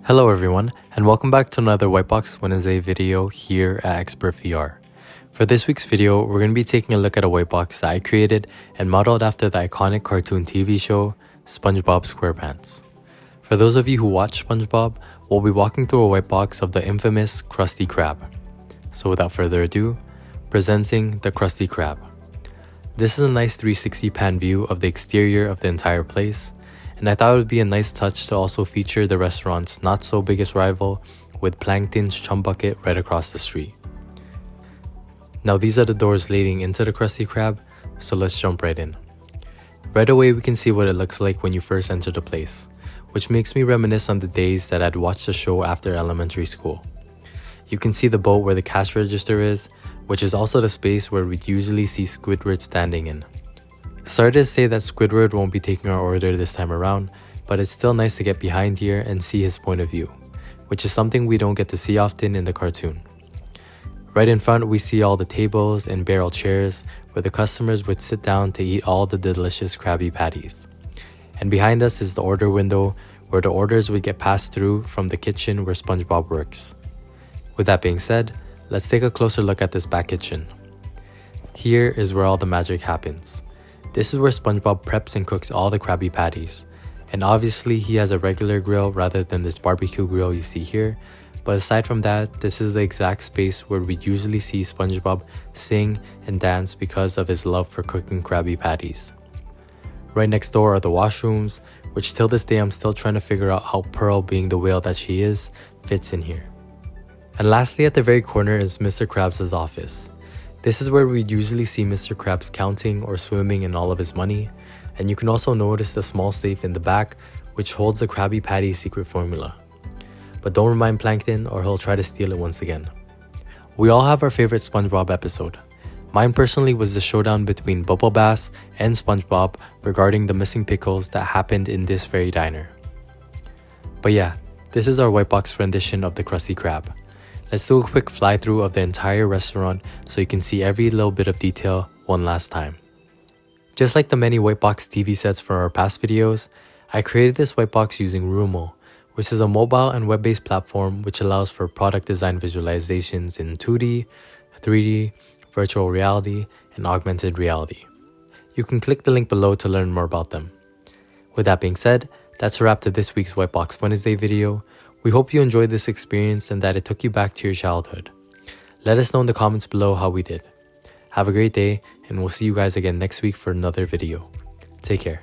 Hello everyone, and welcome back to another Whitebox Wednesday video here at XpertVR. For this week's video, we're going to be taking a look at a whitebox that I created and modeled after the iconic cartoon TV show, Spongebob Squarepants. For those of you who watch SpongeBob, we'll be walking through a whitebox of the infamous Krusty Krab. So without further ado, presenting the Krusty Krab. This is a nice 360 pan view of the exterior of the entire place, and I thought it would be a nice touch to also feature the restaurant's not-so-biggest rival with Plankton's Chum Bucket right across the street. Now these are the doors leading into the Krusty Krab, so let's jump right in. Right away we can see what it looks like when you first enter the place, which makes me reminisce on the days that I'd watched the show after elementary school. You can see the boat where the cash register is, which is also the space where we'd usually see Squidward standing in. Sorry to say that Squidward won't be taking our order this time around, but it's still nice to get behind here and see his point of view, which is something we don't get to see often in the cartoon. Right in front we see all the tables and barrel chairs where the customers would sit down to eat all the delicious Krabby Patties. And behind us is the order window where the orders would get passed through from the kitchen where SpongeBob works. With that being said, let's take a closer look at this back kitchen. Here is where all the magic happens. This is where SpongeBob preps and cooks all the Krabby Patties, and obviously he has a regular grill rather than this barbecue grill you see here, but aside from that, this is the exact space where we usually see SpongeBob sing and dance because of his love for cooking Krabby Patties. Right next door are the washrooms, which till this day I'm still trying to figure out how Pearl, being the whale that she is, fits in here. And lastly, at the very corner is Mr. Krabs' office. This is where we usually see Mr. Krabs counting or swimming in all of his money, and you can also notice the small safe in the back which holds the Krabby Patty secret formula. But don't remind Plankton or he'll try to steal it once again. We all have our favorite SpongeBob episode. Mine personally was the showdown between Bubble Bass and SpongeBob regarding the missing pickles that happened in this very diner. But yeah, this is our Whitebox rendition of the Krusty Krab. Let's do a quick fly through of the entire restaurant so you can see every little bit of detail one last time. Just like the many Whitebox TV sets for our past videos, I created this Whitebox using Rumo, which is a mobile and web-based platform which allows for product design visualizations in 2D, 3D, virtual reality, and augmented reality. You can click the link below to learn more about them. With that being said, that's a wrap to this week's Whitebox Wednesday video. We hope you enjoyed this experience and that it took you back to your childhood. Let us know in the comments below how we did. Have a great day, and we'll see you guys again next week for another video. Take care.